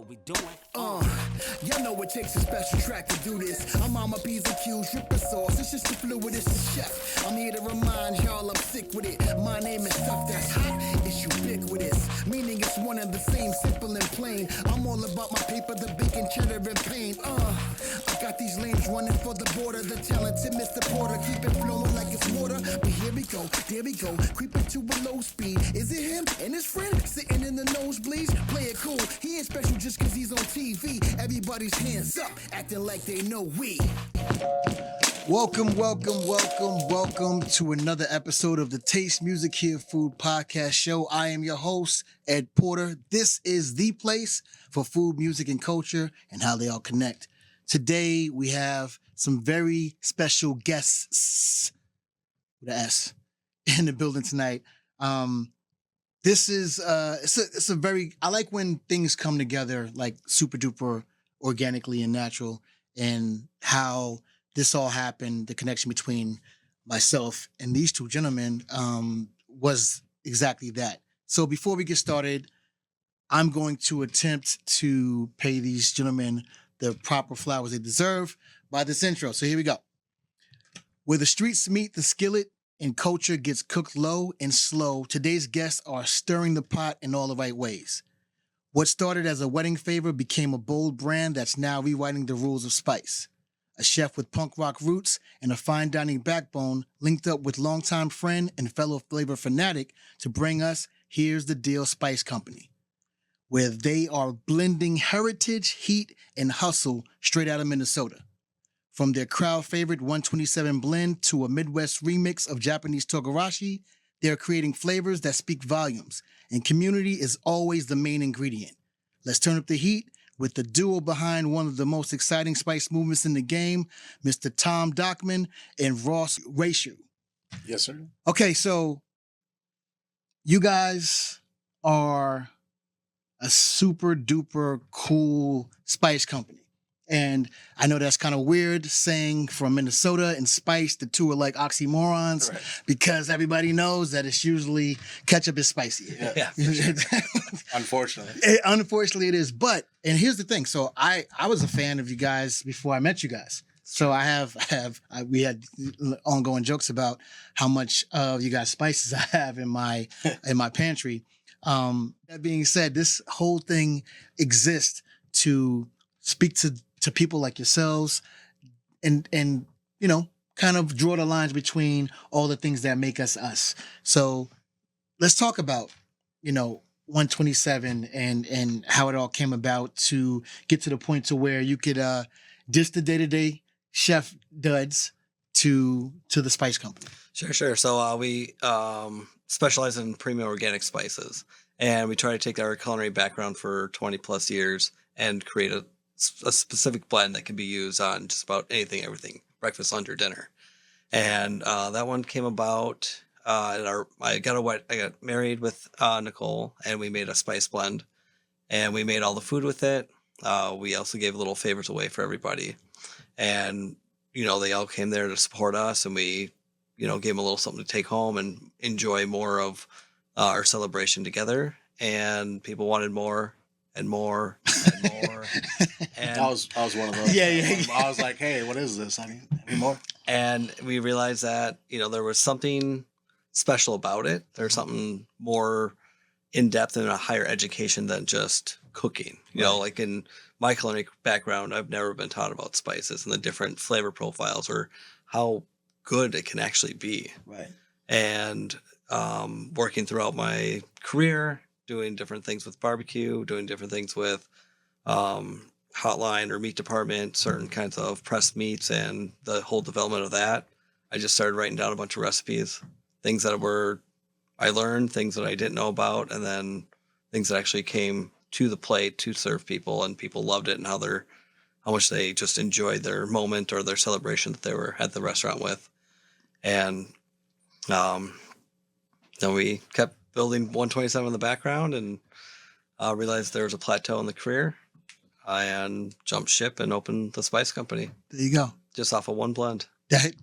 what we doing. Y'all know it takes a special track to do this. I'm Mama P's and Q's dripping sauce. It's just the fluid, it's the chef. I'm here to remind y'all I'm sick with it. My name is stuff that's hot, it's ubiquitous. Meaning it's one and the same, simple and plain. I'm all about my paper, the bacon, cheddar, and pain. I got these lanes running for the border. The talented Mr. Porter, keep it flowing like it's water. But here we go, there we go, creeping to a low speed. Is it him and his friend sitting in the nosebleeds? Play it cool, he ain't special just cause he's on TV. Everybody's hands up, acting like they know we. Welcome to another episode of the Taste Music Here Food Podcast Show. I am your host, Ed Porter. This is the place for food, music, and culture and how they all connect. Today, we have some very special guests with an S in the building tonight. This is, it's a very, I like when things come together like super duper organically and natural, and how this all happened, the connection between myself and these two gentlemen was exactly that. So before we get started, I'm going to attempt to pay these gentlemen the proper flowers they deserve by this intro. So here we go. Where the streets meet the skillet and culture gets cooked low and slow, today's guests are stirring the pot in all the right ways. What started as a wedding favor became a bold brand that's now rewriting the rules of spice. A chef with punk rock roots and a fine dining backbone linked up with longtime friend and fellow flavor fanatic to bring us Here's the Deal Spice Company, where they are blending heritage, heat, and hustle straight out of Minnesota. From their crowd favorite 127 blend to a Midwest remix of Japanese togarashi, they're creating flavors that speak volumes, and community is always the main ingredient. Let's turn up the heat with the duo behind one of the most exciting spice movements in the game, Mr. Tom Dokman and Rehschuh. Yes, sir. Okay, so you guys are a super duper cool spice company. And I know that's kind of weird saying from Minnesota and spice, the two are like oxymorons, right, because everybody knows that it's usually ketchup is spicy. Yeah. Unfortunately. Unfortunately it is. But, and here's the thing. So I was a fan of you guys before I met you guys. So we had ongoing jokes about how much of you guys spices I have in my pantry. That being said, this whole thing exists to speak to people like yourselves and you know, kind of draw the lines between all the things that make us us. So let's talk about, you know, 127 and how it all came about to get to the point to where you could dish the day-to-day chef duds to the spice company. Sure. So we specialize in premium organic spices, and we try to take our culinary background for 20 plus years and create a specific blend that can be used on just about anything, everything, breakfast, lunch, or dinner. And that one came about I got married with Nicole, and we made a spice blend, and we made all the food with it. We also gave little favors away for everybody, and you know, they all came there to support us, and we, you know, gave them a little something to take home and enjoy more of our celebration together. And people wanted more and more and more. And I was one of those. Yeah. I was like, hey, what is this? I mean, any more? And we realized that, you know, there was something special about it. There's something more in depth and a higher education than just cooking. You know, like in my culinary background, I've never been taught about spices and the different flavor profiles or how good it can actually be. Right. And working throughout my career, doing different things with barbecue, doing different things with hotline or meat department, certain kinds of pressed meats, and the whole development of that. I just started writing down a bunch of recipes, things that I learned, things that I didn't know about, and then things that actually came to the plate to serve people, and people loved it, and how much they just enjoyed their moment or their celebration that they were at the restaurant with. And then we kept building 127 in the background, and realized there was a plateau in the career, and jumped ship and opened the spice company. There you go. Just off of one blend. That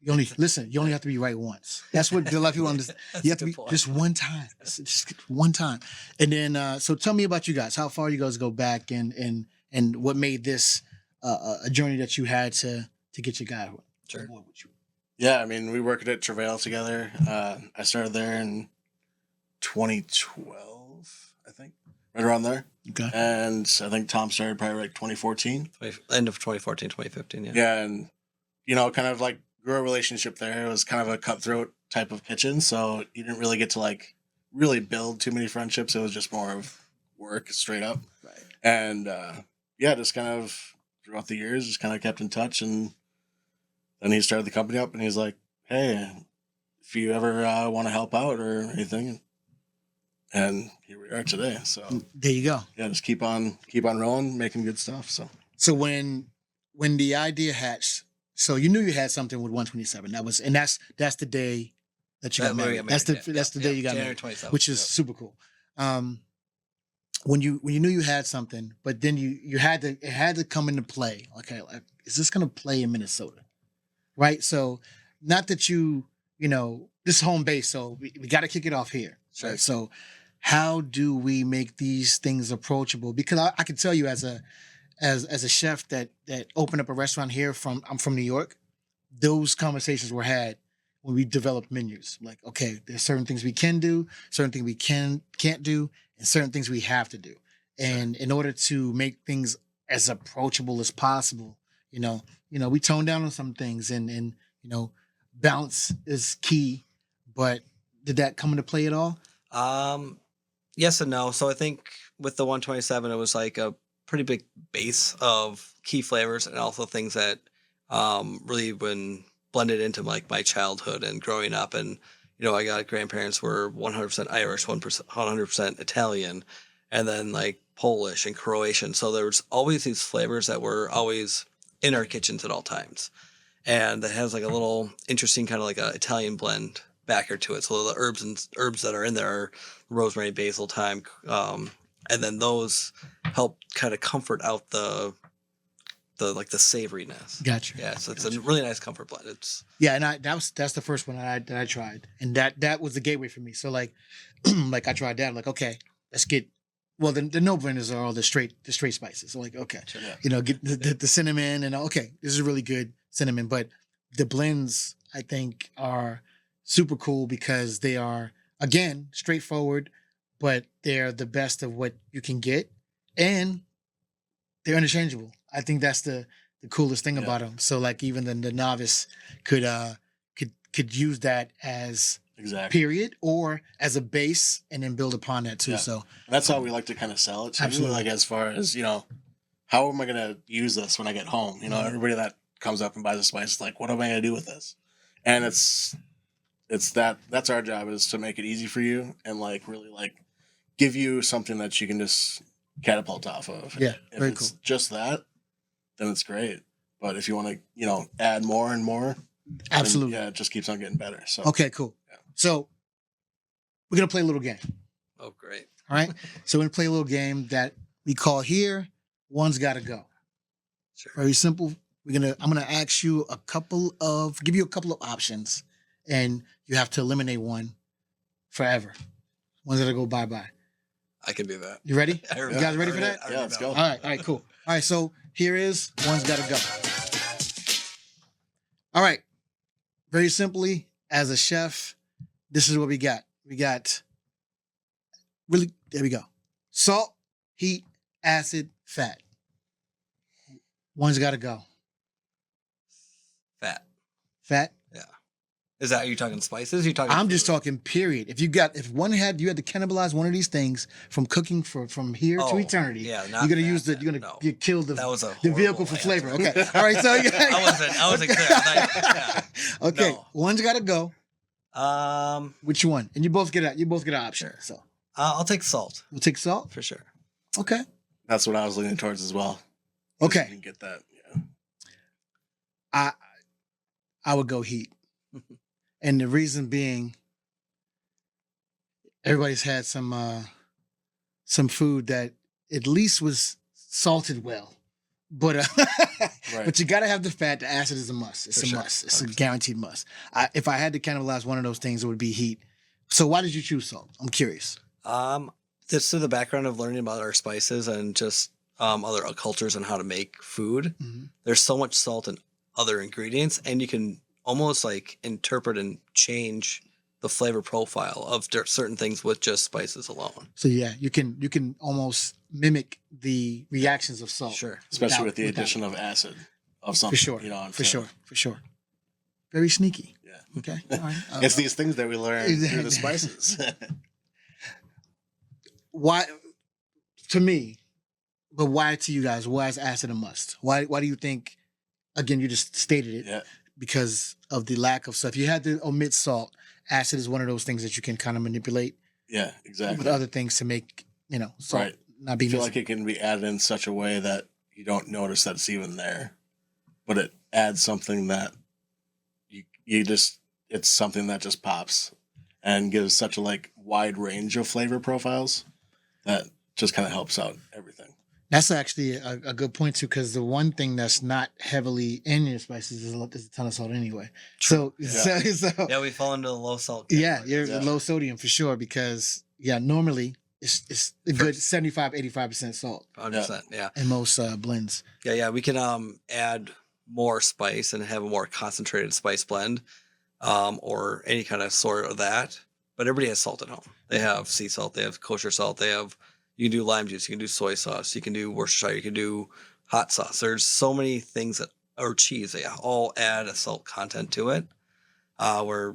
You only listen. You only have to be right once. That's what a lot of people understand. You have to be just one time. Just one time. And then, so tell me about you guys. How far you guys go back, and what made this a journey that you had to get your guy Sure. on board with you. Yeah, I mean, we worked at Travail together. I started there in 2012, I think, right around there. Okay. And I think Tom started probably like 2014. End of 2014, 2015. Yeah. Yeah, and kind of like grew a relationship there. It was kind of a cutthroat type of kitchen, so you didn't really get to like really build too many friendships. It was just more of work straight up. Right. And yeah, just kind of throughout the years, just kind of kept in touch. And then he started the company up, and he's like, "Hey, if you ever want to help out or anything," and here we are today. So There you go. yeah, just keep on rolling, making good stuff. So when the idea hatched, so you knew you had something with 127. That's the day that you got married. That's the day you got January married, 27th. which is super cool. When you knew you had something, but then it had to come into play. Okay, like, is this gonna play in Minnesota? Right. So not that this is home base, so we got to kick it off here. Sure. Right? So how do we make these things approachable? Because I can tell you as a chef that opened up a restaurant here I'm from New York, those conversations were had when we developed menus. Like, okay, there's certain things we can do, certain things we can't do, and certain things we have to do. And in order to make things as approachable as possible, we tone down on some things and balance is key. But did that come into play at all? Yes and no. So I think with the 127, it was like a pretty big base of key flavors and also things that really been blended into like my childhood and growing up. And I got grandparents were 100% Irish, 100% Italian, and then like Polish and Croatian. So there was always these flavors that were always in our kitchens at all times. And it has like a little interesting kind of like a Italian blend backer to it. So the herbs that are in there are rosemary, basil, thyme, and then those help kind of comfort out the savoriness. Gotcha. Yeah, so it's a really nice comfort blend. And that's the first one that I tried, and that was the gateway for me. So like like I tried that. I'm like, okay, let's get. Well, the no-brainers are all the straight spices. So like, okay, yeah. Get the cinnamon, and okay, this is really good cinnamon. But the blends, I think, are super cool because they are, again, straightforward, but they're the best of what you can get, and they're interchangeable. I think that's the coolest thing about them. So like even the novice could use that as Exactly. period or as a base and then build upon that too. Yeah. So And that's how we like to kind of sell it too. Absolutely. Like as far as, how am I going to use this when I get home? Everybody that comes up and buys a spice is like, what am I going to do with this? And it's that's our job, is to make it easy for you and like really like give you something that you can just catapult off of. Yeah, If very it's cool. just that, then it's great. But if you want to, add more and more, then, absolutely. yeah, it just keeps on getting better. So Okay, cool. Yeah. So we're gonna play a little game. Oh, great. All right. So we're gonna play a little game that we call here. One's gotta go. Sure. Very simple. I'm gonna ask you give you a couple of options, and you have to eliminate one forever. One's gotta go bye-bye. I can do that. You ready? I You guys ready for that? Yeah, let's go. All right, cool. All right, so here is one's gotta go. All right. Very simply, as a chef, this is what we got. We got there we go. Salt, heat, acid, fat. One's gotta go. Fat. Fat. Is that, are you talking spices? Are you talking I'm just food? talking period. If you had to cannibalize one of these things from cooking from here to Oh, eternity, yeah, you're gonna not you no. kill the That was a the vehicle horrible for flavor. answer. Okay. All right. So I wasn't clear. Yeah. okay. No. One's gotta go. Which one? And you both get an option. Sure. So I'll take salt we'll take salt. for sure. Okay. That's what I was leaning towards as well. Okay. You can get that. Yeah. I would go heat. And the reason being, everybody's had some food that at least was salted well, But Right. but you gotta have the fat. The acid is a must. It's For a sure. must. It's a 100%. guaranteed must. If I had to cannibalize one of those things, it would be heat. So why did you choose salt? I'm curious. Just through the background of learning about our spices and just other cultures and how to make food. Mhm. There's so much salt in other ingredients, and you can almost like interpret and change the flavor profile of certain things with just spices alone. So yeah, you can almost mimic the reactions of salt. Sure. Especially without- with the without- addition of acid of something. For sure. You know, For sure. Very sneaky. Yeah. Okay. All right. It's these things that we learn through the spices. Why to me, but why to you guys? Why is acid a must? Why do you think? Again, you just stated it Yeah. because of the lack of stuff. You had to omit salt. Acid is one of those things that you can kind of manipulate Yeah, with exactly. other things to make salt Right. not I be feel missing. like it can be added in such a way that you don't notice that it's even there, but it adds something that you just, it's something that just pops and gives such a like wide range of flavor profiles that just kind of helps out everything. That's actually a good point too, because the one thing that's not heavily in your spices is a ton of salt anyway. So, Yeah. so Yeah, we fall into the low salt. yeah, category. you're Yeah. low sodium for sure because normally it's a good 75-85% salt 100%. Yeah. in most blends. Yeah. We can add more spice and have a more concentrated spice blend, or any kind of sort of that. But everybody has salt at home. They have sea salt. They have kosher salt. You can do lime juice. You can do soy sauce. You can do Worcestershire. You can do hot sauce. There's so many things or cheese. They all add a salt content to it. Where,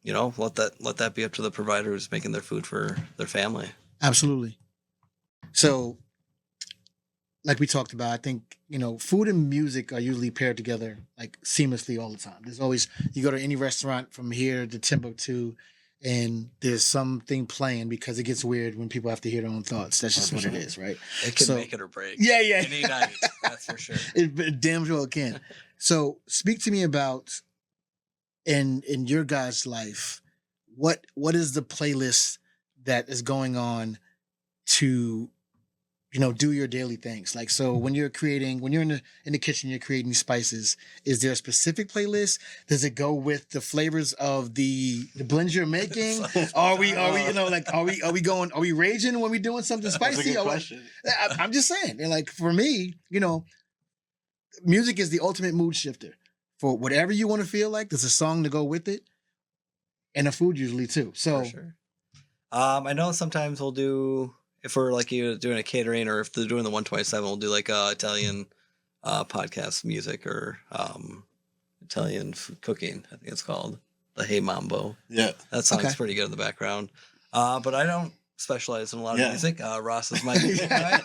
let that be up to the provider who's making their food for their family. Absolutely. So, like we talked about, I think food and music are usually paired together like seamlessly all the time. There's always, you go to any restaurant from here to Timbuktu, and there's something playing because it gets weird when people have to hear their own thoughts. That's just what it 100%. is, right? It can So- make it or break. Yeah. Any night, that's for sure. It damn sure can. So, speak to me about in your guys' life, what is the playlist that is going on to do your daily things? Like, so when you're in the kitchen, you're creating spices, is there a specific playlist? Does it go with the flavors of the blends you're making? Are we raging when we doing something That's a spicy? good Or what? question. I'm just saying, and like for me, music is the ultimate mood shifter. For whatever you want to feel like, there's a song to go with it, and a food usually too. So For sure. I know sometimes we'll do, if we're like doing a catering, or if they're doing the 127, we'll do like Italian podcast music, or Italian cooking, I think it's called. The Hey Mambo. Yeah. That sounds Okay. pretty good in the background. But I don't specialize in a lot of Yeah. music. Ross is my music guy.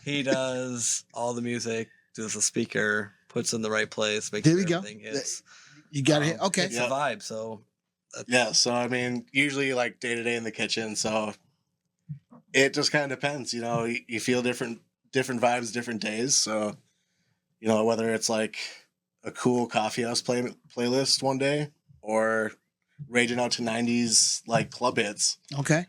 He does all the music, does the speaker, puts in the right place, makes There sure we go. everything hits. you got to hit. Okay. It's Yeah. a vibe, so Yeah. So, I mean, usually like day to day in the kitchen. So it just kind of depends, you feel different vibes, different days. So, whether it's like a cool coffee house playlist one day, or raging out to 90s like club hits. Okay.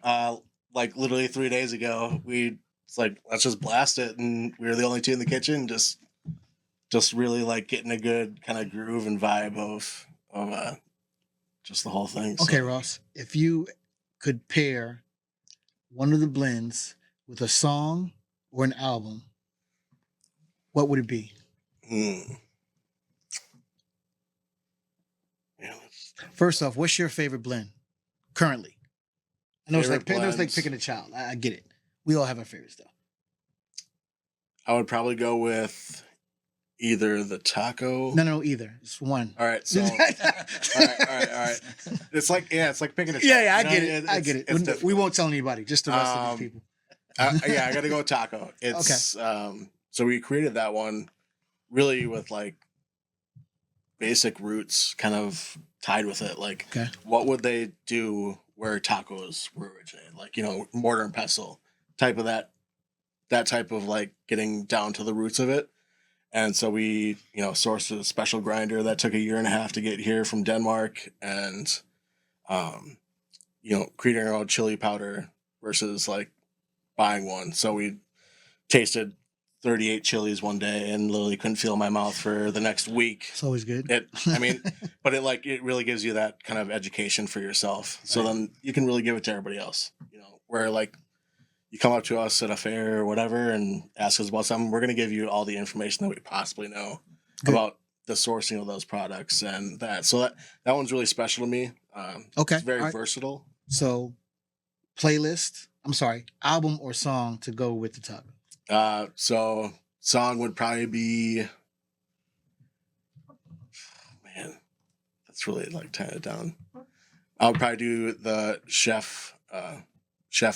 Like literally 3 days ago, it's like, let's just blast it. And we were the only two in the kitchen, just really like getting a good kind of groove and vibe of just the whole thing. So, Okay, Ross. If you could pair one of the blends with a song or an album, what would it be? Yeah, First off, what's your favorite blend currently? I know it's like Favorite picking a child. I get it. We all have our favorites though. I would probably go with either the taco. No, either. It's one. All right. So, all right. It's like picking a child. Yeah, I You know, get it. I get it. it's We difficult. won't tell anybody, just the rest of these people. Yeah, I got to go with taco. It's so we created that one really with like basic roots kind of tied with it. Like, Okay. what would they do where tacos were originated? Like, mortar and pestle type of that type of like getting down to the roots of it. And so we, sourced a special grinder that took 1.5 years to get here from Denmark, and, creating our own chili powder versus like buying one. So we tasted 38 chilies one day and literally couldn't feel my mouth for the next week. It's always good. But it really gives you that kind of education for yourself. So then you can really give it to everybody else, where like you come up to us at a fair or whatever and ask us about something, we're going to give you all the information that we possibly know about the sourcing of those products and that. So that one's really special to me. Okay. It's very versatile. So album or song to go with the taco? So song would probably be, man, that's really like tying it down. I would probably do the chef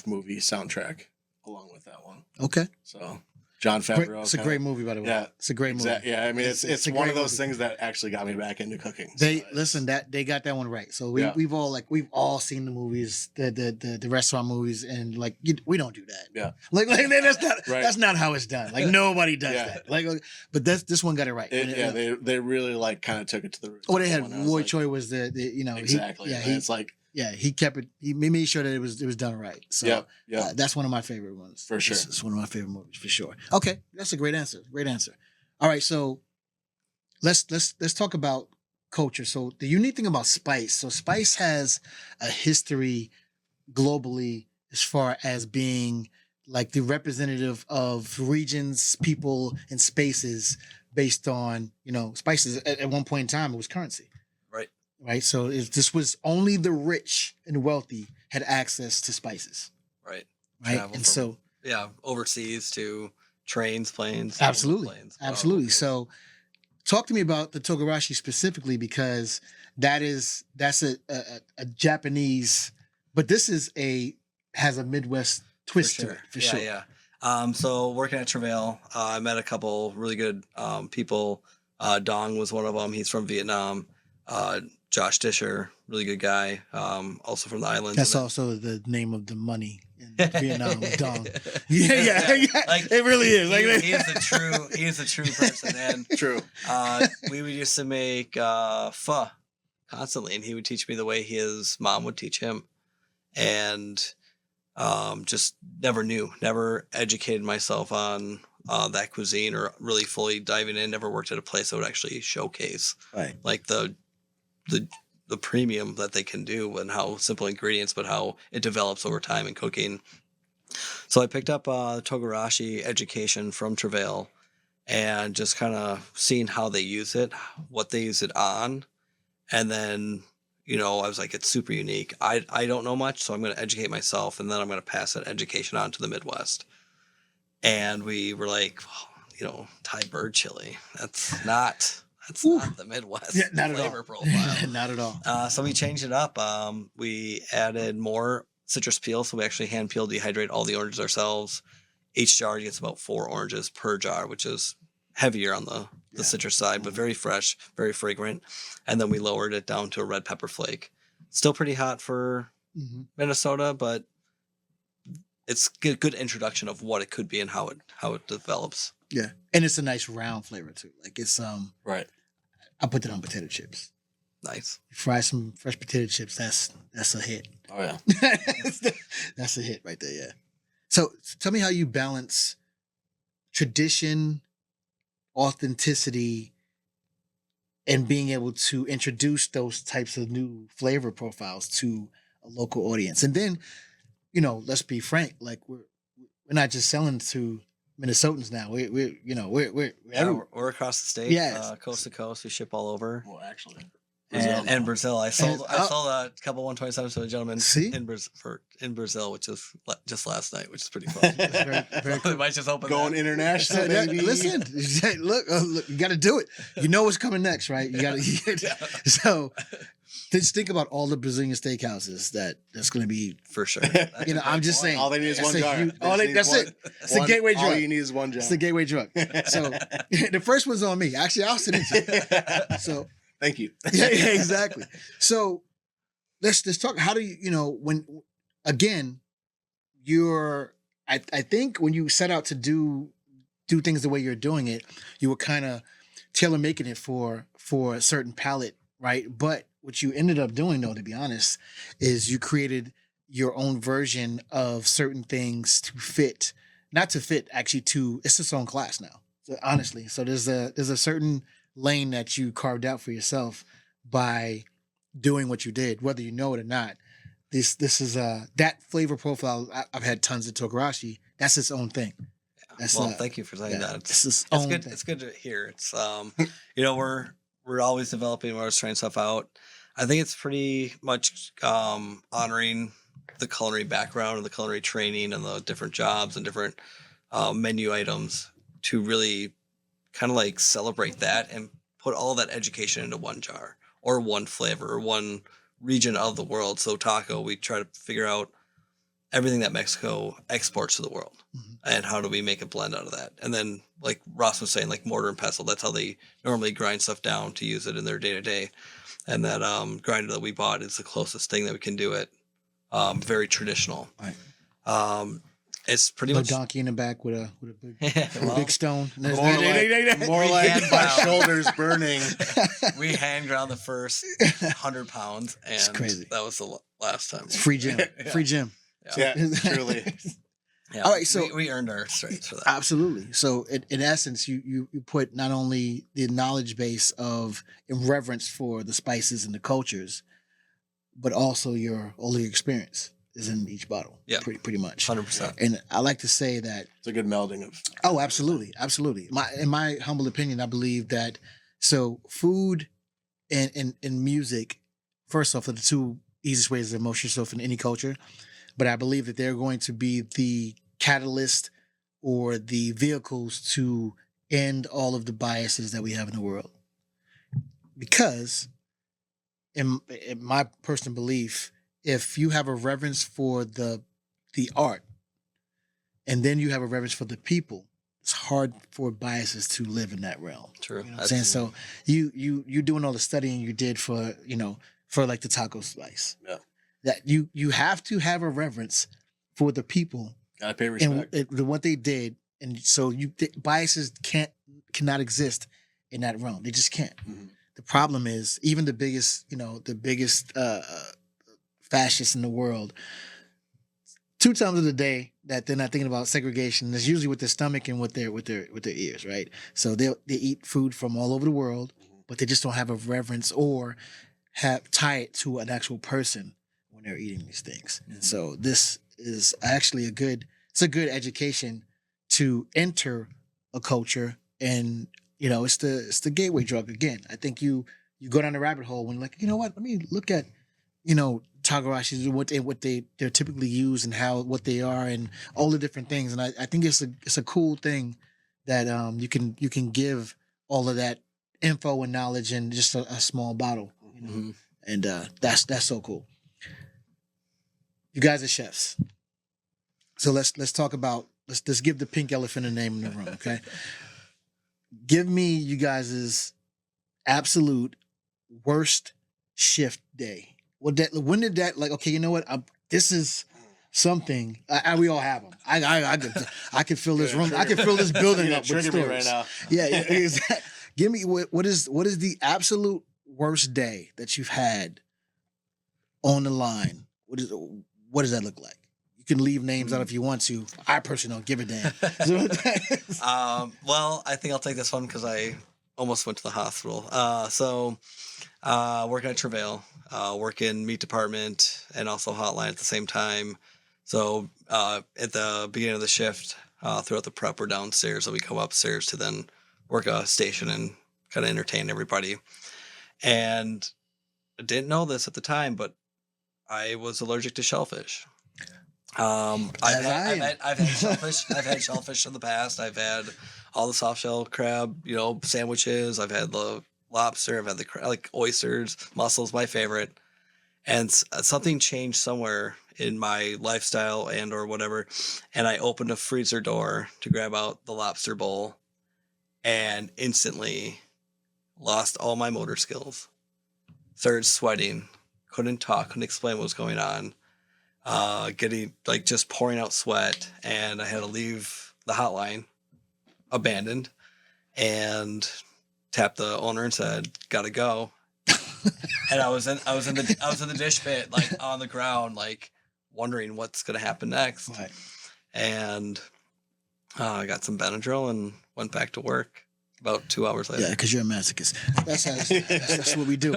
movie soundtrack along with that one. Okay. So John Favreau. It's a great movie, by the way. Yeah, it's a great movie. Yeah, I mean, it's one of those things that actually got me back into cooking. They got that one right. So we've all seen the movies, the restaurant movies, and like we don't do that. Yeah, like that's not how it's done. Like nobody does that. Like, but this one got it right. They really like kind of took it to the roots. Oh, they had Roy Choi was the exactly. It's like. Yeah, he kept it. He made sure that it was done right. So that's one of my favorite ones for sure. It's one of my favorite movies for sure. Okay, that's a great answer. Great answer. All right, so let's talk about culture. So the unique thing about spice. So spice has a history globally as far as being like the representative of regions, people, and spaces based on spices. At one point in time, it was currency. Right, so this was only the rich and wealthy had access to spices. Right, so overseas to trains, planes. Absolutely. So, talk to me about the togarashi specifically, because that's a Japanese, but this has a Midwest twist to it for sure. Yeah. So working at Travail, I met a couple really good people. Dong was one of them. He's from Vietnam. Josh Disher, really good guy, also from the islands. That's also the name of the money in Vietnam, Dong. Yeah. Like, it really is. He is a true person. And true. We would used to make pho constantly, and he would teach me the way his mom would teach him, and just never educated myself on that cuisine or really fully diving in. Never worked at a place that would actually showcase like the premium that they can do and how simple ingredients, but how it develops over time in cooking. So I picked up togarashi education from Travail and just kind of seeing how they use it, what they use it on. And then, I was like, it's super unique. I don't know much, so I'm going to educate myself, and then I'm going to pass that education on to the Midwest. And we were like, Thai bird chili. That's not the Midwest flavor profile. Not at all. So we changed it up. We added more citrus peel. So we actually hand peel, dehydrate all the oranges ourselves. Each jar gets about 4 oranges per jar, which is heavier on the citrus side, but very fresh, very fragrant. And then we lowered it down to a red pepper flake. Still pretty hot for Minnesota, but it's good introduction of what it could be and how it develops. Yeah, and it's a nice round flavor too. Like it's right. I put it on potato chips. Nice. You fry some fresh potato chips. That's a hit. Oh yeah. That's a hit right there. Yeah. So tell me how you balance tradition, authenticity, and being able to introduce those types of new flavor profiles to a local audience. And then, let's be frank, like we're not just selling to Minnesotans now. We're everywhere. We're across the state. Coast to coast. We ship all over. Well, actually, and Brazil. I sold a couple 127s to a gentleman in Brazil, which is just last night, which is pretty fun. Very cool. We might just open going international. Baby. Listen, look, you got to do it. You know what's coming next, right? You got to. So. Just think about all the Brazilian steakhouses that's going to be for sure. I'm just saying. All they need is one jar. That's it. It's the gateway drug. All you need is one jar. It's the gateway drug. So the first one's on me. Actually, I'll sit into it. So thank you. Yeah, exactly. So let's talk. How do you when again I think when you set out to do things the way you're doing it, you were kind of tailor making it for a certain palate, right? But what you ended up doing, though, to be honest, is you created your own version of certain things to fit not to fit actually to it's its own class now. So honestly, so there's a certain lane that you carved out for yourself by doing what you did, whether you know it or not. This is that flavor profile. I've had tons of Togarashi. That's its own thing. That's Well, thank you for saying that. It's its It's own good. thing. It's good to hear. It's we're always developing. We're always trying stuff out. I think it's pretty much honoring the culinary background and the culinary training and the different jobs and different menu items to really kind of like celebrate that and put all that education into one jar or one flavor or one region of the world. So taco, we try to figure out everything that Mexico exports to the world and how do we make a blend out of that. And then like Ross was saying, like mortar and pestle, that's how they normally grind stuff down to use it in their day-to-day. And that grinder that we bought is the closest thing that we can do it. Very traditional. Right. It's pretty No much donkey in the back with a well, big stone. More like my shoulders burning. we hand ground the first 100 pounds, and It's crazy. that was the last time. It's free gym. Yeah. Free gym. Yeah, truly. Yeah. All right, so we earned our stripes for that. absolutely. So in essence, you put not only the knowledge base of in reverence for the spices and the cultures, but also all your experience is in each bottle. Yeah. Pretty much. 100%. And I like to say that It's a good melding of. oh, absolutely. In my humble opinion, I believe that so food and music, first off, are the two easiest ways to immerse yourself in any culture. But I believe that they're going to be the catalyst or the vehicles to end all of the biases that we have in the world. Because in my personal belief, if you have a reverence for the art and then you have a reverence for the people, it's hard for biases to live in that realm. True. You know what I'm saying? So you doing all the studying you did for like the taco slice. Yeah. That you have to have a reverence for the people Gotta pay respect. and what they did, and so biases cannot exist in that realm. They just can't. Mhm. The problem is even the biggest fascists in the world, 2 times of the day that they're not thinking about segregation is usually with their stomach and with their ears, right? So they eat food from all over the world, but they just don't have a reverence or tie it to an actual person when they're eating these things. And so this is actually a good education to enter a culture, and it's the gateway drug again. I think you go down the rabbit hole when like, you know what, let me look at Tagarashis and what they're typically used and what they are and all the different things. And I think it's a cool thing that you can give all of that info and knowledge in just a small bottle. And that's so cool. You guys are chefs, so let's talk about let's give the pink elephant a name in the room. Okay, give me you guys' absolute worst shift day. When did that like? Okay, you know what? This is something. We all have them. I could fill this room. I could fill this building up with stories right now. Yeah, exactly. Give me what is the absolute worst day that you've had on the line? What does that look like? You can leave names out if you want to. I personally don't give a damn. Well, I think I'll take this one because I almost went to the hospital. Working at Travail, working meat department and also hotline at the same time. So at the beginning of the shift, throughout the prep, we're downstairs and we come upstairs to then work a station and kind of entertain everybody. And I didn't know this at the time, but I was allergic to shellfish. I've had shellfish. I've had shellfish in the past. I've had all the soft shell crab, sandwiches. I've had the lobster. I've had the oysters, mussels, my favorite. And something changed somewhere in my lifestyle and or whatever. And I opened a freezer door to grab out the lobster bowl, and instantly lost all my motor skills. Started sweating. Couldn't talk, couldn't explain what was going on. Getting just pouring out sweat, and I had to leave the hotline abandoned and tapped the owner and said, "Gotta go." And I was in the dish pit, on the ground, wondering what's gonna happen next. Right. And I got some Benadryl and went back to work about 2 hours later. Yeah, because you're a masochist. That's what we do.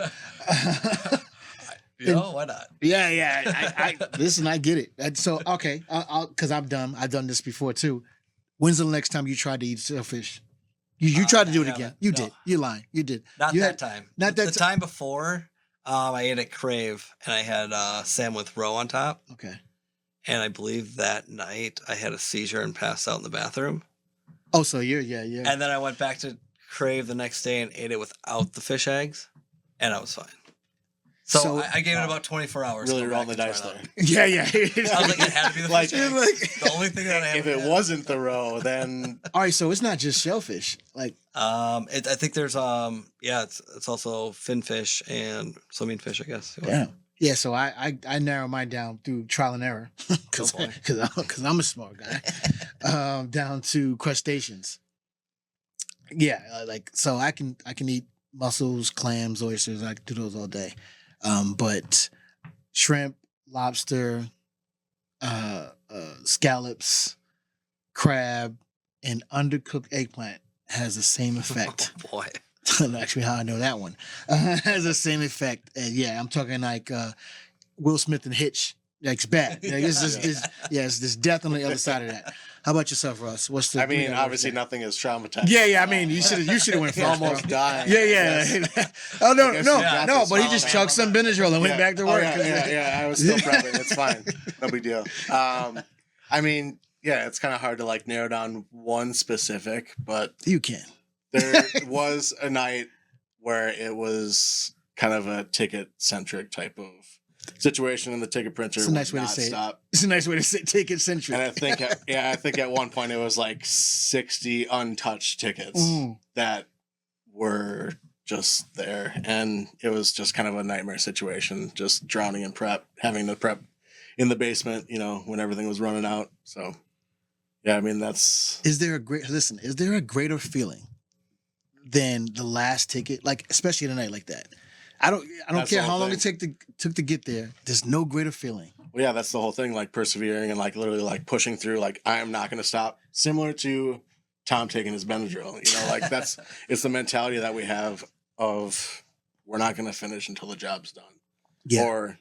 Why not? Yeah. I listen. I get it. So okay, because I've done this before too. When's the next time you tried to eat shellfish? You tried to do it again. You did. You're lying. You did. Not you that time. Not that the time before. I ate at Crave and I had salmon with roe on top. Okay. And I believe that night I had a seizure and passed out in the bathroom. Oh, so yeah. And then I went back to Crave the next day and ate it without the fish eggs, and I was fine. So I gave it about 24 hours. Really rolling the dice there. Yeah. I was like, it had to be the fish eggs. The only thing that I have. If it wasn't the roe, then all right. So it's not just shellfish. Like I think there's it's also finfish and swimming fish, I guess. Damn. Yeah, so I narrow mine down through trial and error because I'm a smart guy. Down to crustaceans. Yeah, so I can eat mussels, clams, oysters. I can do those all day. But shrimp, lobster, scallops, crab, and undercooked eggplant has the same effect. Oh, boy. Actually, how I know that one has the same effect. And yeah, I'm talking like Will Smith and Hitch. Like, it's bad. Like, there's death on the other side of that. How about yourself, Russ? What's the? I mean, obviously nothing is traumatized. Yeah. I mean, you should have went for Almost dying. Yeah. Oh no, but he just chucked some Benadryl and went back to work. I was still prepping. It's fine. No big deal. I mean, yeah, it's kind of hard to like narrow down one specific, but you can. There was a night where it was kind of a ticket-centric type of situation, and the ticket printer would not stop. It's a nice way to say ticket-centric. And I think at one point it was like 60 untouched tickets that were just there, and it was just kind of a nightmare situation, just drowning in prep, having to prep in the basement, when everything was running out. So, yeah, I mean, Is there a greater feeling than the last ticket, like especially in a night like that? I don't care how long it took to get there. There's no greater feeling. Well, yeah, that's the whole thing, like persevering and like literally like pushing through, like I am not going to stop. Similar to Tom taking his Benadryl, like it's the mentality that we have of we're not going to finish until the job's done. Yeah. Or,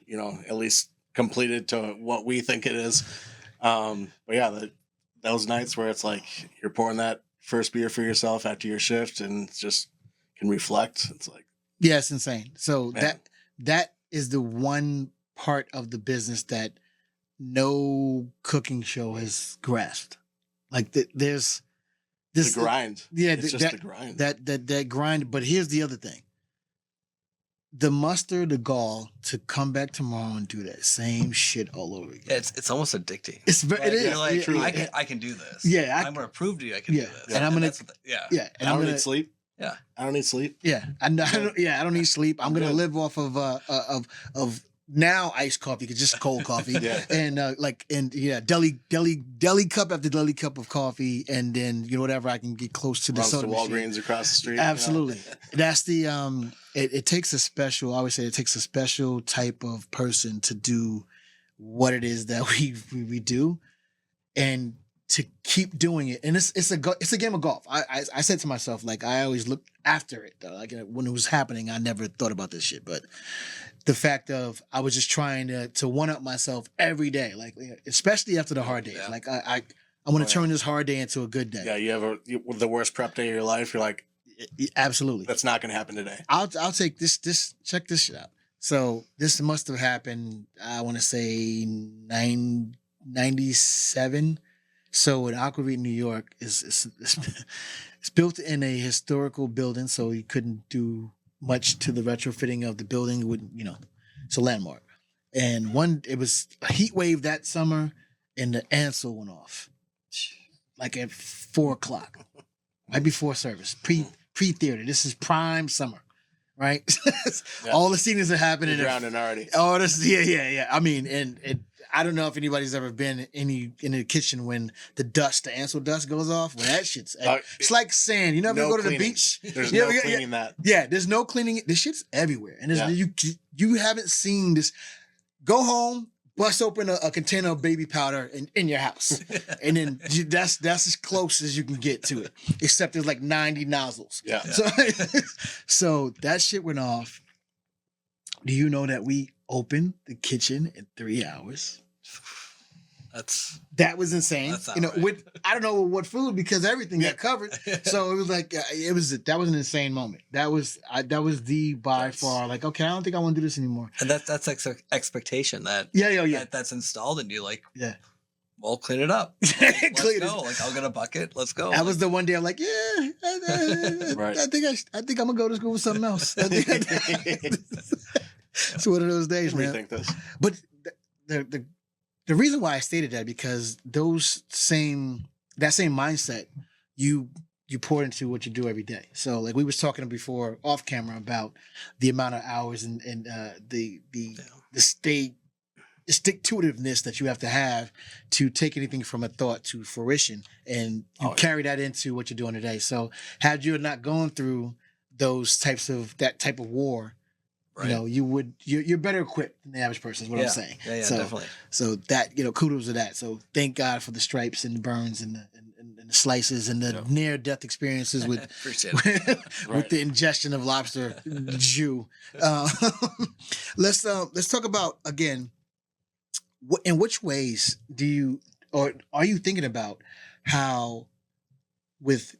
at least completed to what we think it is. But yeah, those nights where it's like you're pouring that first beer for yourself after your shift and just can reflect. It's like, yeah, it's insane. So man. that is the one part of the business that no cooking show has grasped. Like there's this the grind. Yeah, it's just the grind. That grind. But here's the other thing: the muster, the gall to come back tomorrow and do that same shit all over again. Yeah, it's almost addicting. It is. You're like, yeah, I can do this. Yeah, I'm going to prove to you I can do this. And I'm going to. Yeah, and I don't need sleep. Yeah, I don't need sleep. Yeah, I don't need sleep. I'm gonna live off of now iced coffee, cause just cold coffee. Yeah. And deli cup after deli cup of coffee, and then whatever I can get close to the Runs soda to machine. Walgreens across the street. Absolutely, that's the It takes a special. I always say it takes a special type of person to do what it is that we do, and to keep doing it. And it's a game of golf. I said to myself, like, I always look after it though. Like when it was happening, I never thought about this shit. But the fact of I was just trying to one up myself every day, like especially after the hard days. Yeah. Like I want to turn this hard day into a good day. Yeah, you have the worst prep day of your life. You're like, absolutely. That's not going to happen today. I'll take this. Check this shit out. So this must have happened. I want to say 97. So in Aquavit, New York, is it's built in a historical building, so you couldn't do much to the retrofitting of the building. It wouldn't, it's a landmark. And it was a heat wave that summer, and the Ansel went off, like at 4:00, right before service, pre-theater. This is prime summer, right? Yeah. All the scenes are happening. You're drowning already. Oh, yeah. I mean, and I don't know if anybody's ever been in the kitchen when the Ansel dust goes off. Well, that shit's it's like sand. You never go to the beach. There's no cleaning that. Yeah, there's no cleaning. This shit's everywhere, and you haven't seen this. Go home, bust open a container of baby powder in your house, and then that's as close as you can get to it. Except there's like 90 nozzles. Yeah. So that shit went off. Do you know that we opened the kitchen in 3 hours? That was insane. That's You know, right. with I don't know what food because everything got covered. So it was like that was an insane moment. That was the by far like, okay, I don't think I want to do this anymore. And that's expectation that that's installed in you. Like, Yeah. well, clean it up. Clean Let's it. go. Like, I'll get a bucket. Let's go. That was the one day I'm like, I think I'm gonna go to school with something else. It's one of those days, man. Rethink this. But the reason why I stated that because that same mindset you pour into what you do every day. So like we was talking before off camera about the amount of hours and the stick-to-itiveness that you have to take anything from a thought to fruition, and you carry that into what you're doing today. So had you not gone through that type of war, Right. you know, you're better equipped than the average person is what I'm saying. Yeah, so, definitely. So that, you know, kudos to that. So thank God for the stripes and the burns and the slices and the near-death experiences with Appreciate it. with the ingestion of lobster jus. Let's talk about again. In which ways do you or are you thinking about how with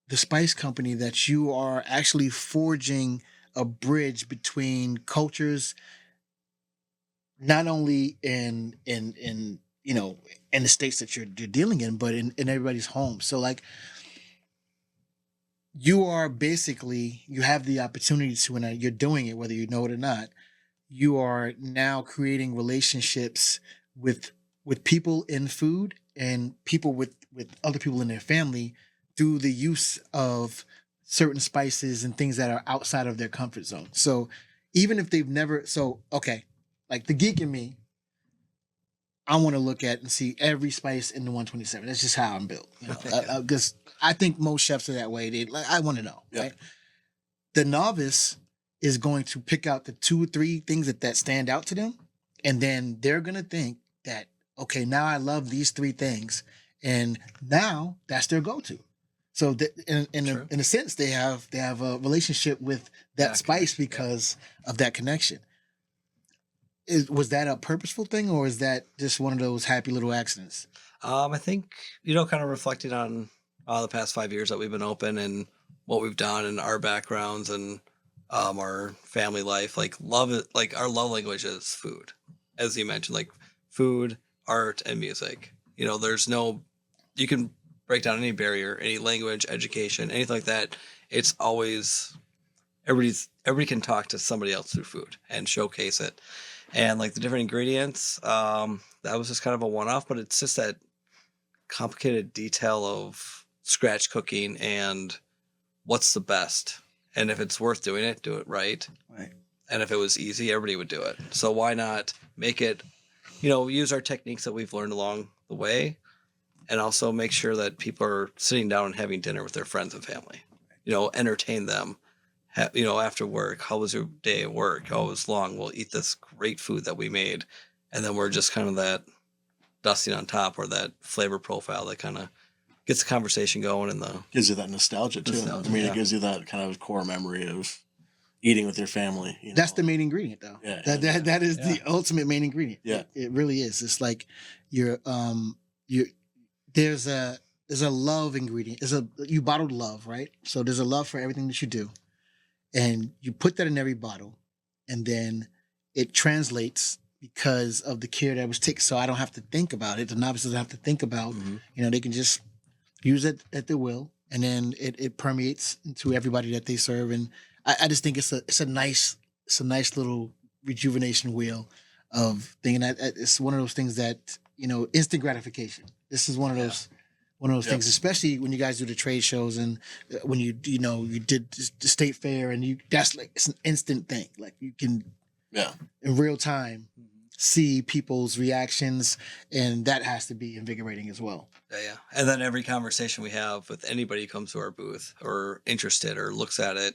the spice company that you are actually forging a bridge between cultures, not only in you know in the states that you're dealing in, but in everybody's home. So like you are basically you have the opportunity to, when you're doing it, whether you know it or not, you are now creating relationships with people in food and people with other people in their family through the use of certain spices and things that are outside of their comfort zone. So even if they've never, like the geek in me, I want to look at and see every spice in the 127. That's just how I'm built. You know, because I think most chefs are that way. I want to know. Yeah. Right? The novice is going to pick out the 2 or 3 things that stand out to them, and then they're gonna think that, okay, now I love these 3 things, and now that's their go-to. So in a sense, they have a relationship with that spice because of that connection. Was that a purposeful thing, or is that just one of those happy little accidents? I think, kind of reflecting on the past 5 years that we've been open and what we've done and our backgrounds and our family life, like our love language is food, as you mentioned, like food, art, and music. You can break down any barrier, any language, education, anything like that. It's always everybody can talk to somebody else through food and showcase it. And like the different ingredients, that was just kind of a one-off, but it's just that complicated detail of scratch cooking and what's the best. And if it's worth doing it, do it right. Right. And if it was easy, everybody would do it. So why not make it, use our techniques that we've learned along the way, and also make sure that people are sitting down and having dinner with their friends and family. Entertain them. After work, how was your day at work? Oh, it was long. We'll eat this great food that we made. And then we're just kind of that dusting on top, or that flavor profile that kind of gets the conversation going, and gives you that nostalgia too. It gives you that kind of core memory of eating with your family. That's the main ingredient, though. Yeah, that is the ultimate main ingredient. Yeah, it really is. It's like there's a love ingredient. You bottled love, right? So there's a love for everything that you do, and you put that in every bottle, and then it translates because of the care that was taken. So I don't have to think about it. The novice doesn't have to think about. They can just use it at their will, and then it permeates into everybody that they serve. And I just think it's a nice little rejuvenation wheel of thinking that it's one of those things that instant gratification. This is one of those things, especially when you guys do the trade shows and when you did the state fair, and that's like it's an instant thing. Like you can in real time see people's reactions, and that has to be invigorating as well. Yeah. And then every conversation we have with anybody who comes to our booth or interested or looks at it,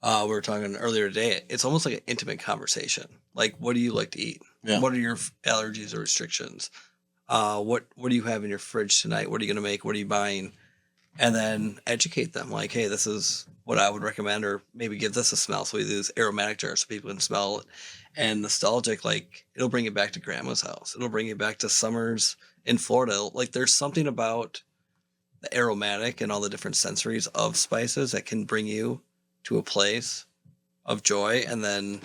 we were talking earlier today, it's almost like an intimate conversation. Like, what do you like to eat? Yeah. What are your allergies or restrictions? What do you have in your fridge tonight? What are you going to make? What are you buying? And then educate them like, hey, this is what I would recommend, or maybe give this a smell. So we use aromatic jars so people can smell it. And nostalgic, like it'll bring you back to grandma's house. It'll bring you back to summers in Florida. Like there's something about the aromatic and all the different sensories of spices that can bring you to a place of joy, and then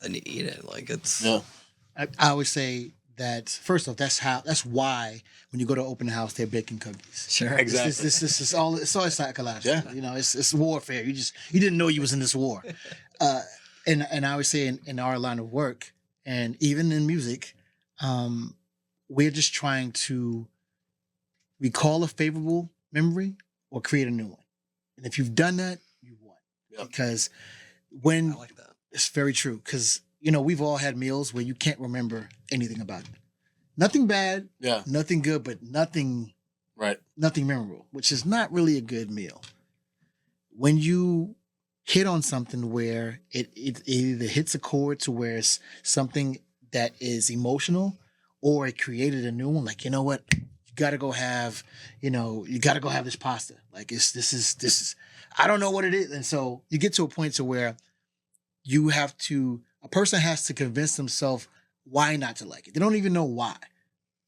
you eat it. Like it's I always say that first off, that's why when you go to open house, they're baking cookies. sure. Exactly. This is all. It's all psychological. Yeah. You know, it's warfare. You didn't know you was in this war. And I always say in our line of work, and even in music, we're just trying to recall a favorable memory or create a new one. And if you've done that, you won. Yep. Because I like that. it's very true. Because we've all had meals where you can't remember anything about it. Nothing bad, Yeah. nothing good, but nothing Right. memorable, which is not really a good meal. When you hit on something where it either hits a chord to where it's something that is emotional, or it created a new one, like, you know what, you gotta go have this pasta. Like this is I don't know what it is. And so you get to a point to where a person has to convince themselves why not to like it. They don't even know why.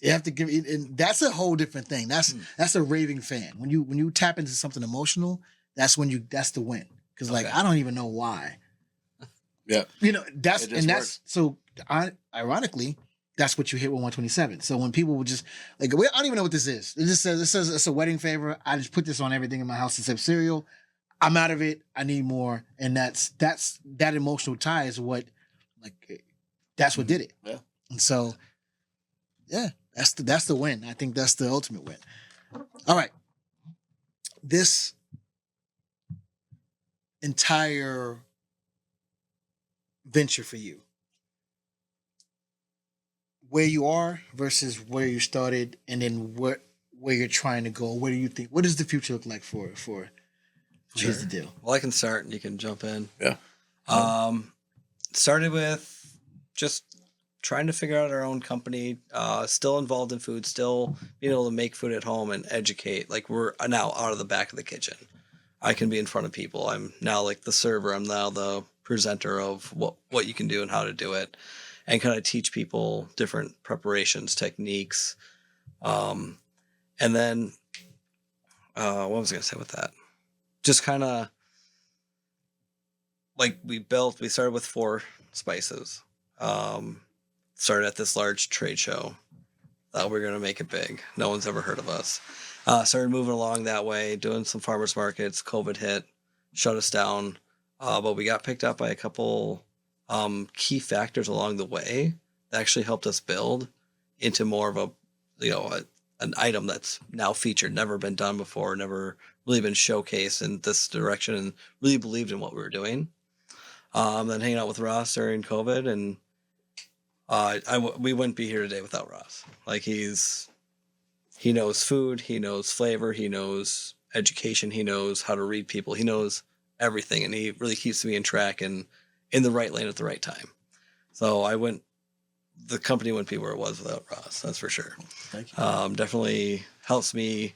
They have to give it, and that's a whole different thing. That's a raving fan. When you tap into something emotional, that's the win. Because like, I don't even know why. Yeah. That's so ironically, that's what you hit with 127. So when people would just like, I don't even know what this is. It says it's a wedding favor. I just put this on everything in my house except cereal. I'm out of it. I need more. And that's that emotional tie is what, like, that's what did it. Yeah. And so, yeah, that's the win. I think that's the ultimate win. All right. This entire venture for you, where you are versus where you started, and then where you're trying to go. What do you think? What does the future look like for Here's the deal. Well, I can start and you can jump in. Yeah. Started with just trying to figure out our own company, still involved in food, still being able to make food at home and educate. Like we're now out of the back of the kitchen. I can be in front of people. I'm now like the server. I'm now the presenter of what you can do and how to do it, and kind of teach people different preparations, techniques. And then what was I going to say with that? Just kind of like we started with 4 spices. Started at this large trade show. Thought we were going to make it big. No one's ever heard of us. Started moving along that way, doing some farmers markets. COVID hit, shut us down. But we got picked up by a couple key factors along the way that actually helped us build into more of an item that's now featured, never been done before, never really been showcased in this direction, and really believed in what we were doing. Then hanging out with Ross during COVID, and we wouldn't be here today without Ross. Like he knows food, he knows flavor, he knows education, he knows how to read people, he knows everything, and he really keeps me in track and in the right lane at the right time. So the company wouldn't be where it was without Ross, that's for sure. Thank you. Definitely helps me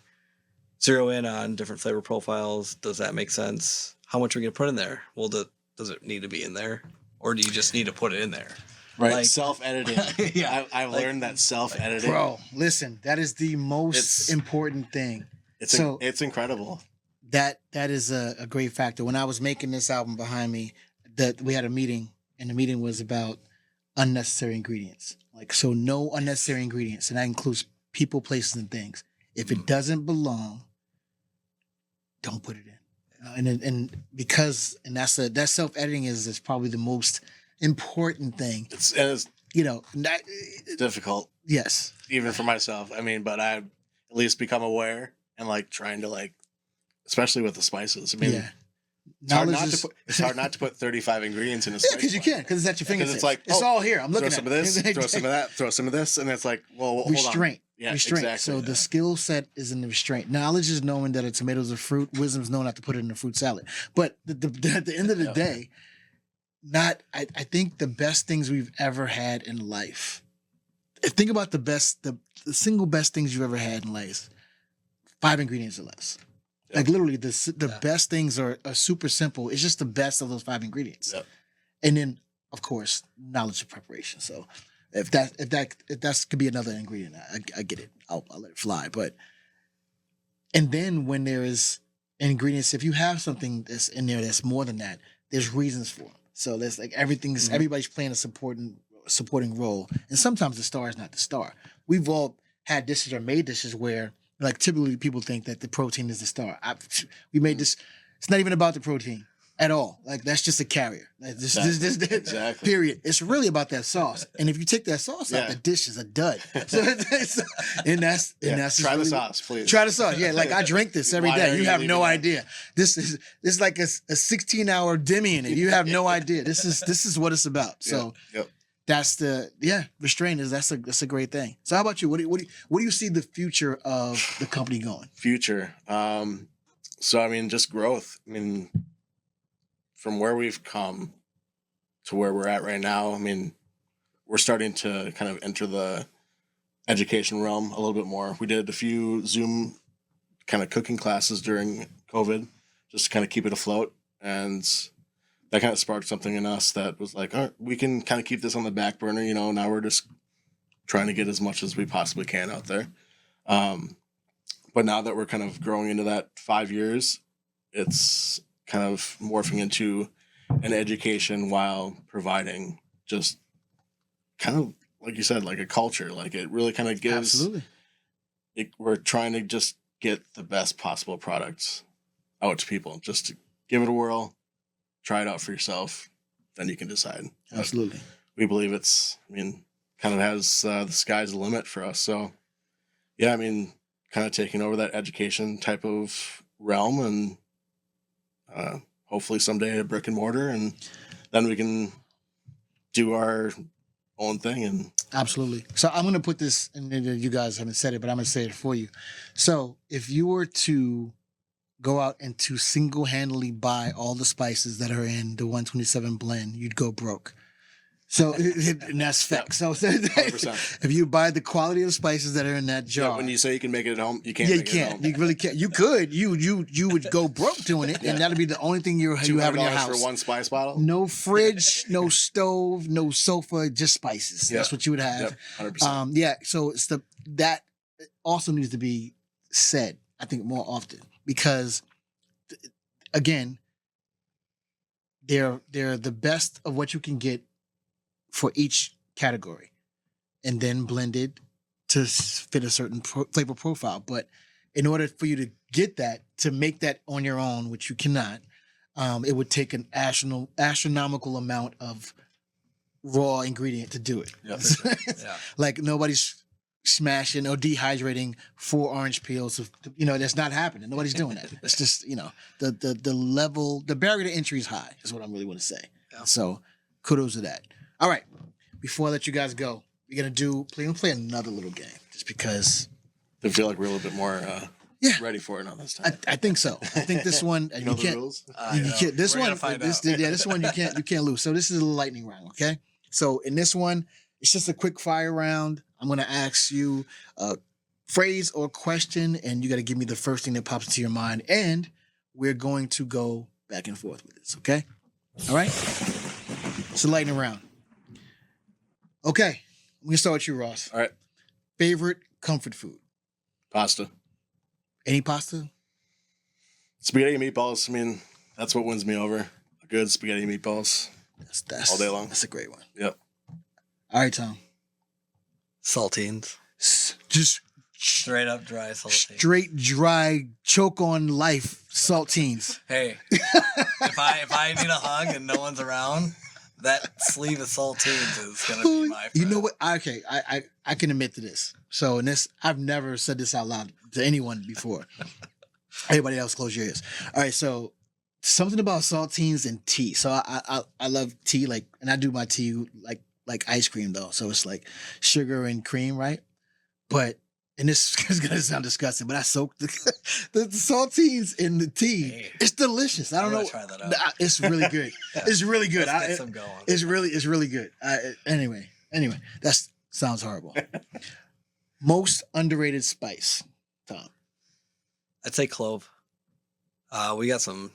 zero in on different flavor profiles. Does that make sense? How much are we going to put in there? Well, does it need to be in there? Or do you just need to put it in there? Right. Like, Self-editing. Yeah. I've learned that self-editing. Bro, listen, that is the most important thing. It's incredible. That is a great factor. When I was making this album behind me, we had a meeting, and the meeting was about unnecessary ingredients. Like, so no unnecessary ingredients, and that includes people, places, and things. If it doesn't belong, don't put it in. And that self-editing is probably the most important thing. It's difficult. Yes. Even for myself. I mean, but I at least become aware and like trying to like, especially with the spices. I mean, Yeah. it's hard not to put 35 ingredients in a spice. Yeah, because you can, because it's at your fingertips. It's like, it's all here. I'm looking throw at some of this, throw some of that, throw some of this, and it's like, well, hold on. Restraint. Yeah, restraint. exactly. So the skill set is in the restraint. Knowledge is knowing that a tomato is a fruit. Wisdom is knowing not to put it in a fruit salad. But at the end of the day, I think the best things we've ever had in life. Think about the single best things you've ever had in life. 5 ingredients or less. Yep. Like literally the best things are super simple. It's just the best of those 5 ingredients. Yep. And then of course, knowledge of preparation. So if that could be another ingredient, I get it. I'll let it fly. But and then when there is ingredients, if you have something that's in there that's more than that, there's reasons for it. So there's like everybody's playing a supporting role. And sometimes the star is not the star. We've all had dishes or made dishes where like typically people think that the protein is the star. We made this, it's not even about the protein at all. Like that's just a carrier. Like, Exactly. Period. It's really about that sauce. And if you take that sauce out, the dish is a dud. So, and that's try the sauce, please. Try the sauce. Yeah, like I drink this every Why day. are You you have leaving no that? idea. This is like a 16-hour demi in it. You have no idea. This is what it's about. So Yep. that's restraint is that's a great thing. So how about you? What do you see the future of the company going? Future. So I mean, just growth. I mean, from where we've come to where we're at right now, I mean, we're starting to kind of enter the education realm a little bit more. We did a few Zoom kind of cooking classes during COVID just to kind of keep it afloat. And that kind of sparked something in us that was like, all right, we can kind of keep this on the back burner. You know, now we're just trying to get as much as we possibly can out there. But now that we're kind of growing into that 5 years, it's kind of morphing into an education while providing just kind of, like you said, like a culture. Like it really kind of gives. Absolutely. We're trying to just get the best possible products out to people. Just to give it a whirl, try it out for yourself, then you can decide. Absolutely. We believe kind of has the sky's the limit for us. So, yeah, I mean, kind of taking over that education type of realm and hopefully someday a brick and mortar, and then we can do our own thing. And Absolutely. So I'm going to put this, and you guys haven't said it, but I'm going to say it for you. So if you were to go out and to single-handedly buy all the spices that are in the 127 blend, you'd go broke. So and that's fact. So 100%. if you buy the quality of spices that are in that jar, when you say you can make it at home, you can't. you make It at can't. home. You really can't. You could. You would go broke doing it, and that'd be the only thing you have in your $200 house. for one spice bottle. No fridge, no stove, no sofa, just spices. Yeah. That's what you would have. Yep, 100%. Yeah. So it's that also needs to be said, I think, more often because, again, they're the best of what you can get for each category, and then blended to fit a certain flavor profile. But in order for you to get that, to make that on your own, which you cannot, it would take an astronomical amount of raw ingredient to do it. Yeah. Yeah. Like nobody's smashing or dehydrating 4 orange peels. That's not happening. Nobody's doing that. It's just, the level, the barrier to entry is high, is what I really want to say. Yeah. So kudos to that. All right. Before I let you guys go, we're going to play another little game just because. I feel like we're a little bit more ready for it on this time. I think so. I think this one, you know you can't. the rules? You can't, this We're gonna one, find this one you can't lose. So this is a lightning round, okay? So in this one, it's just a quick fire round. I'm gonna ask you a phrase or question, and you got to give me the first thing that pops into your mind, and we're going to go back and forth with this, okay? All right. It's a lightning round. Okay, I'm gonna start with you, Ross. All right. Favorite comfort food? Pasta. Any pasta? Spaghetti and meatballs. I mean, that's what wins me over. Good spaghetti and meatballs. That's all day long. That's a great one. Yep. All right, Tom. Saltines. Just Straight up dry saltines. straight, dry, choke on life saltines. Hey, if I need a hug and no one's around, that sleeve of saltines is gonna be my friend. You know what? Okay, I can admit to this. So, in this, I've never said this out loud to anyone before. Everybody else, close your ears. All right, so something about saltines and tea. So I love tea, and I do my tea like ice cream though. So it's like sugar and cream, right? But and this is gonna sound disgusting, but I soaked the saltines in the tea. Hey. It's delicious. I don't I'm know. gonna try that out. It's really good. It's really good. Let's get some going. It's really good. Anyway, that sounds horrible. Most underrated spice, Tom. I'd say clove. We got some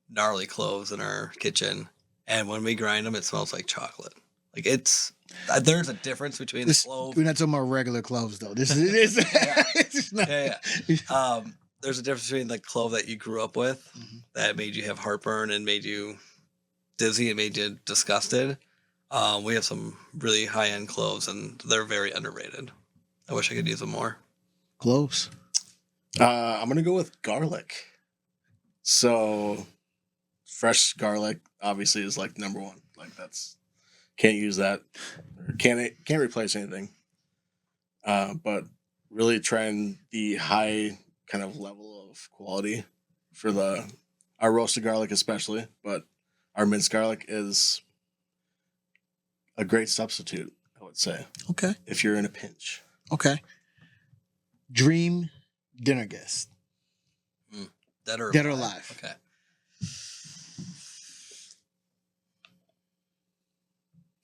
gnarly cloves in our kitchen, and when we grind them, it smells like chocolate. Like there's a difference between the clove. We're not talking about regular cloves though. This is it's not, Yeah. There's a difference between the clove that you grew up with that made you have heartburn and made you dizzy and made you disgusted. We have some really high end cloves, and they're very underrated. I wish I could use them more. cloves. I'm gonna go with garlic. So fresh garlic obviously is like number one. Like that's can't use that. Can't replace anything. But really trying the high kind of level of quality for our roasted garlic especially, but our minced garlic is a great substitute, I would say, Okay. if you're in a pinch. Okay. Dream dinner guest. Dead or Dead or alive? alive. Okay.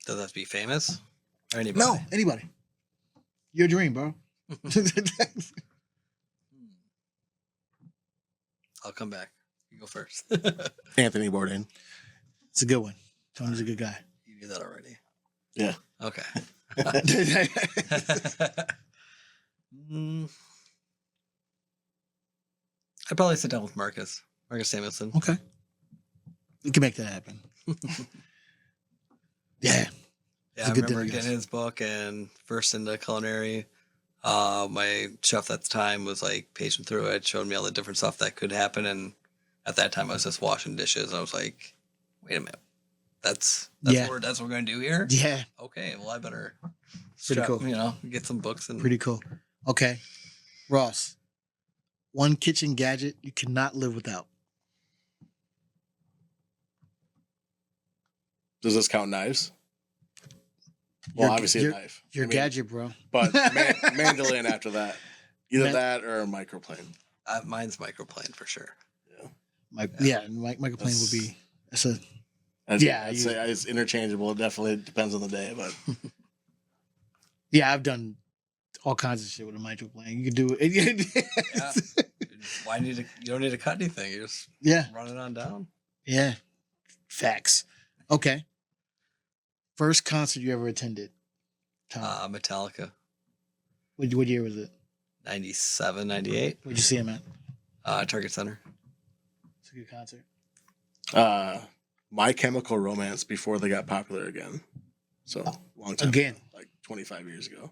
Does that have to be famous? Or anybody? No, anybody. Your dream, bro. I'll come back. You go first. Anthony Bourdain. It's a good one. Tony's a good guy. You knew that already. Yeah. Okay. I'd probably sit down with Marcus Samuelson. Okay. We can make that happen. Yeah. Yeah, It's a I good remember dinner getting guest. his book and first into culinary. My chef at the time was like paging through it, showed me all the different stuff that could happen. And at that time, I was just washing dishes. I was like, wait a minute. That's Yeah. what we're going to do here? Yeah. Okay, well, I better Pretty cool. get some books. And Pretty cool. Okay. Ross, one kitchen gadget you cannot live without. Does this count knives? Well, Your- obviously your- a knife. Your I mean, gadget, bro. But mandolin after that. Either Man- that or a microplane. mine's microplane for sure. Microplane would be. That's a. I'd say it's interchangeable. It definitely depends on the day, but Yeah, I've done all kinds of shit with a microplane. You can do it. Yeah. You don't need to cut anything. You just Yeah. run it on down. Yeah. Facts. Okay. First concert you ever attended? Tom. Metallica, What year was it? 97, 98. Where'd you see him at? Target Center. It's a good concert. My Chemical Romance before they got popular again. So long time Again. ago, like 25 years ago.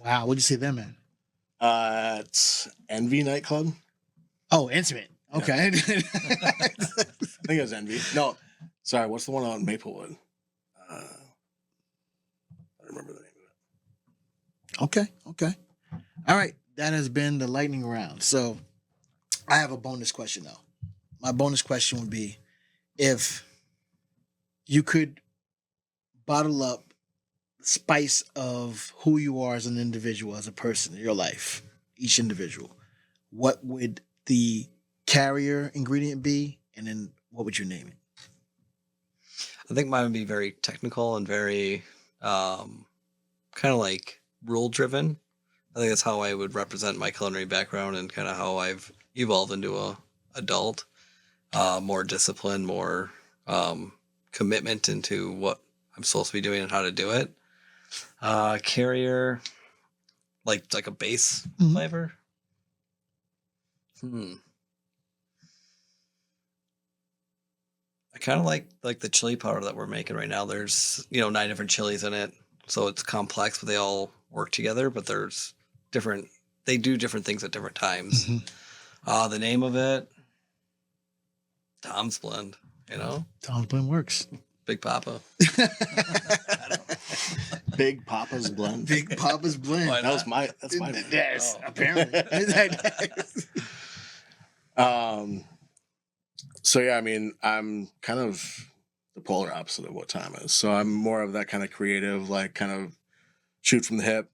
Wow. What'd you see them at? It's Envy nightclub. Oh, Intimate. Okay. I think it was Envy. No, sorry. What's the one on Maplewood? I don't remember the name of it. Okay. All right. That has been the lightning round. So I have a bonus question though. My bonus question would be if you could bottle up the spice of who you are as an individual, as a person in your life, each individual, what would the carrier ingredient be? And then what would you name it? I think mine would be very technical and very kind of like rule driven. I think that's how I would represent my culinary background and kind of how I've evolved into a adult. More discipline, more commitment into what I'm supposed to be doing and how to do it. Carrier, like a base Mhm. flavor. I kind of like the chili powder that we're making right now. There's 9 different chilies in it, so it's complex, but they all work together. But there's different. They do different things at different times. The name of it, Tom's Blend. Tom's Blend works. Big Papa. Big Papa's Blend. Big Papa's Blend. Why That's my name. Yes, Oh. apparently. So yeah, I mean, I'm kind of the polar opposite of what Tom is. So I'm more of that kind of creative, like kind of shoot from the hip,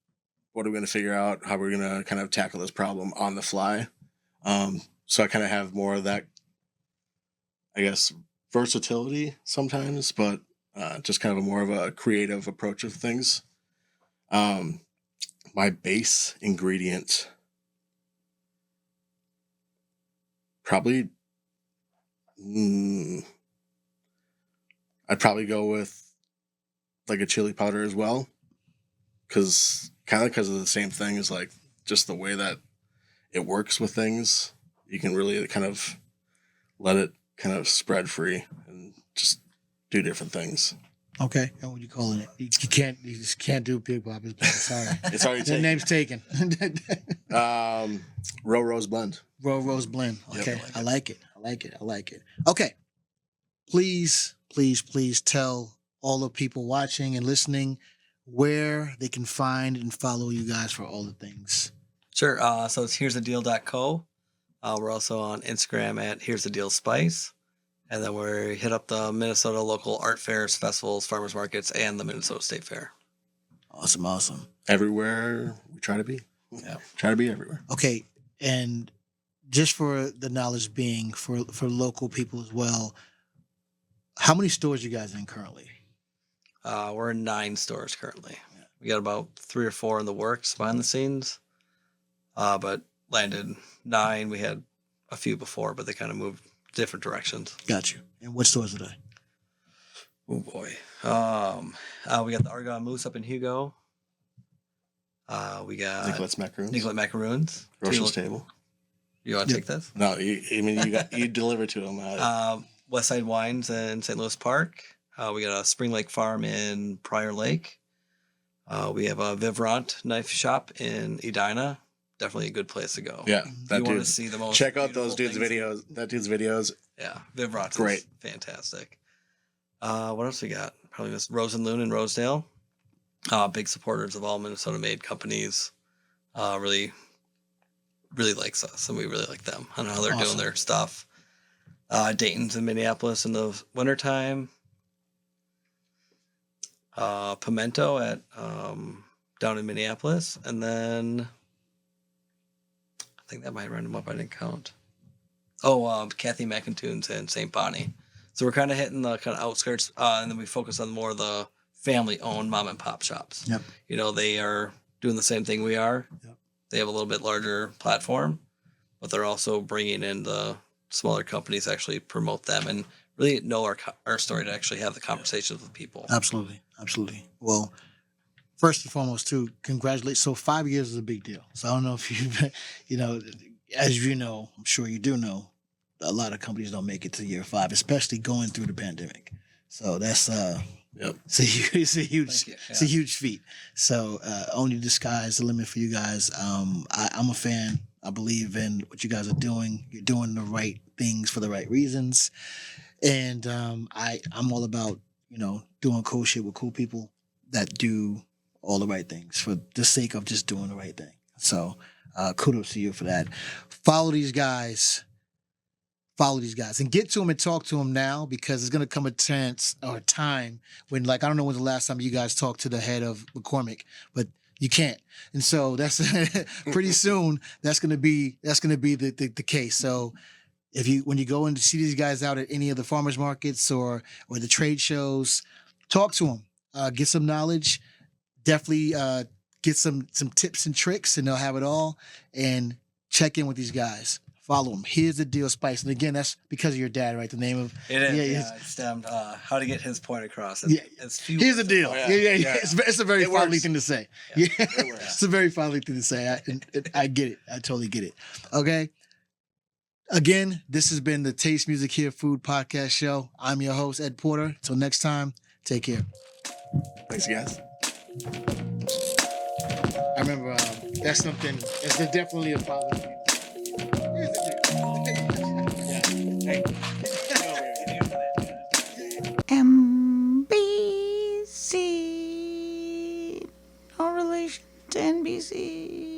what are we going to figure out? How we're going to kind of tackle this problem on the fly. So I kind of have more of that, I guess, versatility sometimes, but just kind of more of a creative approach of things. My base ingredient, probably, I'd probably go with like a chili powder as well, because of the same thing as like just the way that it works with things. You can really kind of let it kind of spread free and just do different things. Okay. And what you calling it? You just can't do Big Papa's Blend. Sorry. It's already The taken. name's taken. Row Rose Blend. Row Rose Blend. Yep. Okay. I like it. Okay. Please tell all the people watching and listening where they can find and follow you guys for all the things. Sure. So it's here'sthedeal.co. We're also on Instagram at Here's the Deal Spice. And then we hit up the Minnesota local art fairs, festivals, farmers markets, and the Minnesota State Fair. Awesome. Everywhere we try to be. Yeah. Try to be everywhere. Okay. And just for the knowledge being for local people as well, how many stores you guys in currently? We're in 9 stores currently. We got about 3 or 4 in the works behind the scenes. But landed 9. We had a few before, but they kind of moved different directions. Got you. And what stores are they? Oh boy. We got the Argonne Moose up in Hugo. We got Nicolette's Macaroons. Nicolette Macaroons. Grocer's Table. You want to take this? No, you deliver to them. Westside Wines in St. Louis Park. We got a Spring Lake Farm in Prior Lake. We have a Vivrant knife shop in Edina. Definitely a good place to go. Yeah, you want to see the most. Check out those dudes' beautiful videos. That dude's videos. Yeah, Vivrant is great, fantastic. What else we got? Probably this Rose and Loon in Rosedale. Big supporters of all Minnesota-made companies. Really likes us, and we really like them. I don't know how they're doing their stuff. Dayton's in Minneapolis in the wintertime. Pimento at down in Minneapolis, and then I think that might run them up. I didn't count. Kathy McIntoon's in St. Bonnie. So we're kind of hitting the kind of outskirts, and then we focus on more of the family-owned mom and pop shops. Yep. They are doing the same thing we are. Yep. They have a little bit larger platform, but they're also bringing in the smaller companies to actually promote them and really know our story to actually have the conversations with people. Absolutely. Well, first and foremost, too, congratulations. So 5 years is a big deal. So I don't know if you've, as you know, I'm sure you do know, a lot of companies don't make it to year 5, especially going through the pandemic. So that's it's a huge feat. So only the sky's the limit for you guys. I'm a fan. I believe in what you guys are doing. You're doing the right things for the right reasons. And I'm all about, doing cool shit with cool people that do all the right things for the sake of just doing the right thing. So kudos to you for that. Follow these guys and get to them and talk to them now, because it's going to come a time when, like, I don't know when's the last time you guys talked to the head of McCormick, but you can't. And so that's pretty soon that's going to be the case. So when you go in to see these guys out at any of the farmers markets or the trade shows, talk to them, get some knowledge, definitely get some tips and tricks, and they'll have it all. And check in with these guys. Follow them. Here's the Deal Spice. And again, that's because of your dad, right? The name of it is. Yeah, it's stemmed how to get his point across. Here's the deal. Yeah. It's a very fatherly thing to say. Yeah. It's a very fatherly thing to say. I get it. I totally get it. Okay. Again, this has been the Taste Music Here Food Podcast Show. I'm your host, Ed Porter. Until next time, take care. Thanks, guys. I remember that's something. It's definitely a fatherly thing. Here's the deal. MBC. No relation to NBC.